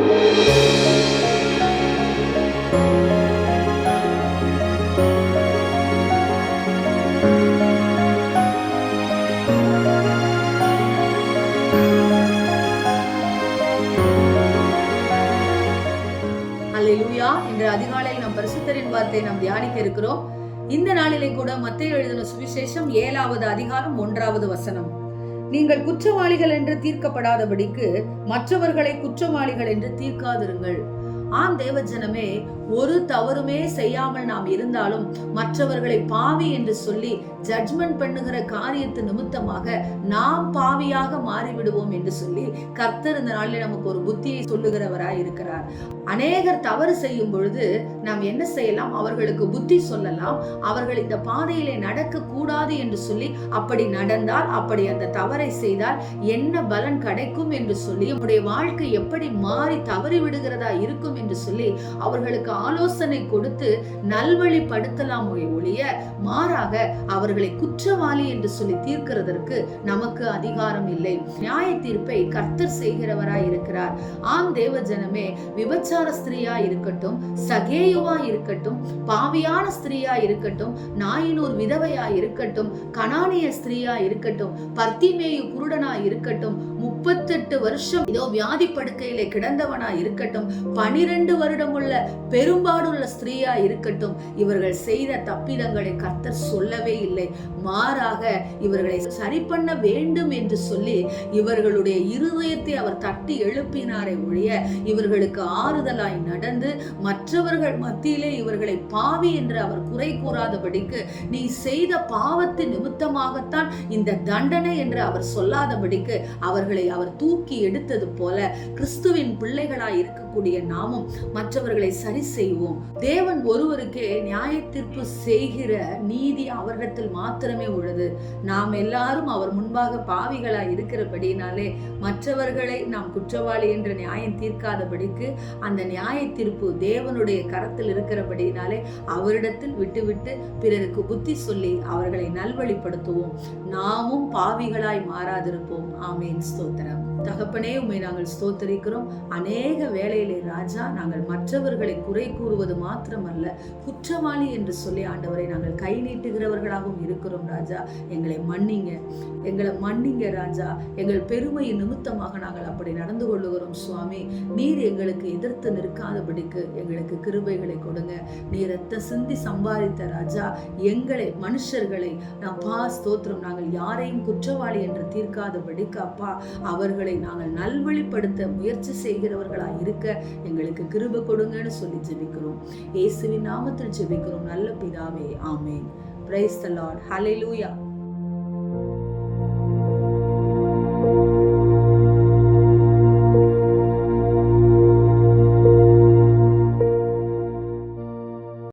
அல்லேலூயா. இன்று அதிகாலையில் நாம் பரிசுத்தரின் வார்த்தை நாம் தியானிக்க இருக்கிறோம். இந்த நாளிலே கூட மத்தேயு எழுதின சுவிசேஷம் 7வது அதிகாரம் 1வது வசனம். நீங்கள் குற்றவாளிகள் என்று தீர்க்கப்படாதபடிக்கு மற்றவர்களை குற்றவாளிகள் என்று தீர்க்காதிருங்கள். ஆம் தேவஜனமே, ஒரு தவறுமே செய்யாமல் நாம் இருந்தாலும் மற்றவர்களை பாவி என்று சொல்லி ஜட்ஜ்மெண்ட் பண்ணுகிற காரியத்து நிமித்தமாக நாம் பாவியாக மாறிவிடுவோம் என்று சொல்லி கர்த்தர் இந்த நாளில் நமக்கு ஒரு புத்தியை சொல்லுகிறவராய் இருக்கிறார். அநேகர் தவறு செய்யும் பொழுது நாம் என்ன செய்யலாம்? அவர்களுக்கு புத்தி சொல்லலாம். அவர்கள் இந்த பாதையிலே நடக்க கூடாது என்று சொல்லி, அப்படி நடந்தால், அப்படி அந்த தவறை செய்தால் என்ன பலன் கிடைக்கும் என்று சொல்லி, நம்முடைய வாழ்க்கை எப்படி மாறி தவறி விடுகிறதா இருக்கும் என்று சொல்லி அவர்களுக்கு ஆலோசனை கொடுத்து நல்வழிப்படுத்தலாம் ஒழிய, மாறாக அவர்களை குற்றவாளி என்று சொல்லி தீர்க்கிறதற்கு நமக்கு அதிகாரம் இல்லை. நியாய தீர்ப்பை கர்த்தர் செய்கிறவராய் இருக்கிறார். ஆம் தேவஜனமே, விபச்சார ஸ்திரீயா இருக்கட்டும், சகேயுவா இருக்கட்டும், பாவியான ஸ்திரீயா இருக்கட்டும், நாயினூர் விதவையா இருக்கட்டும், கனானிய ஸ்திரீயா இருக்கட்டும், பர்த்திமேயு குருடனா இருக்கட்டும், 38 வருஷம் இதோ வியாதி படுக்கையிலே கிடந்தவனா இருக்கட்டும், 12 வருடம் உள்ள பெரும்பாடுள்ள ஸ்திரீயா இருக்கட்டும், இவர்கள் செய்த தப்பிதங்களை கர்த்தர் சொல்லவே இல்லை. மாறாக இவர்களை சரி பண்ண வேண்டும் என்று சொல்லி இவர்களுடைய இருதயத்தை அவர் தட்டி எழுப்பினாரே ஒழிய, இவர்களுக்கு ஆறுதலாய் நடந்து மற்றவர்கள் மத்தியிலே இவர்களை பாவி என்று அவர் குறை கூறாதபடிக்கு, நீ செய்த பாவத்தின் நிமித்தமாகத்தான் இந்த தண்டனை என்று அவர் சொல்லாதபடிக்கு அவர்களை அவர் தூக்கி எடுத்தது போல, கிறிஸ்துவின் பிள்ளைகளாய் இருக்கக்கூடிய நாமும் மற்றவர்களை சரி செய்வோம். தேவன் ஒருவருக்கே நியாய தீர்ப்பு செய்கிற நீதி அவரிடத்தில் மாத்திரமே உள்ளது. நாம் எல்லாரும் அவர் முன்பாக பாவிகளாய் இருக்கிறபடினாலே மற்றவர்களை நாம் குற்றவாளி என்ற நியாயம் தீர்க்காதபடிக்கு அந்த நியாய தீர்ப்பு தேவனுடைய கரத்தில் இருக்கிறபடினாலே அவரிடத்தில் விட்டுவிட்டு பிறருக்கு புத்தி சொல்லி அவர்களை நல்வழிப்படுத்துவோம். நாமும் பாவிகளாய் மாறாதிருப்போம். ஆமேன். ஸ்தோத்திரம். தகப்பனே, உம்மை நாங்கள் ஸ்தோத்தரிக்கிறோம். அநேக வேளையிலே ராஜா, நாங்கள் மற்றவர்களை குறை கூறுவது மாத்திரமல்ல, குற்றவாளி என்று சொல்லி ஆண்டவரை நாங்கள் கை நீட்டுகிறவர்களாகவும் இருக்கிறோம். ராஜா, எங்களை மன்னிங்க ராஜா. எங்கள் பெருமையின் நிமித்தமாக நாங்கள் அப்படி நடந்து கொள்ளுகிறோம். சுவாமி, நீர் எங்களுக்கு எதிர்த்து நிற்காதபடிக்கு எங்களுக்கு கிருபைகளை கொடுங்க. நீர் ரத்த சிந்தி சம்பாதித்த ராஜா எங்களை, மனுஷர்களை ஸ்தோத்திரம், நாங்கள் யாரையும் குற்றவாளி என்று தீர்க்காதபடிக்கு அப்பா, அவர்களை நாங்கள் நல்வழிப்படுத்த முயற்சி செய்கிறவர்களாய் இருக்க எங்களுக்கு கிருபை கொடுங்கன்னு சொல்லி ஜெபிக்கிறோம். இயேசுவின் நாமத்தில் ஜெபிக்கிறோம் நல்ல பிதாவே. Amen. Praise the Lord. Hallelujah.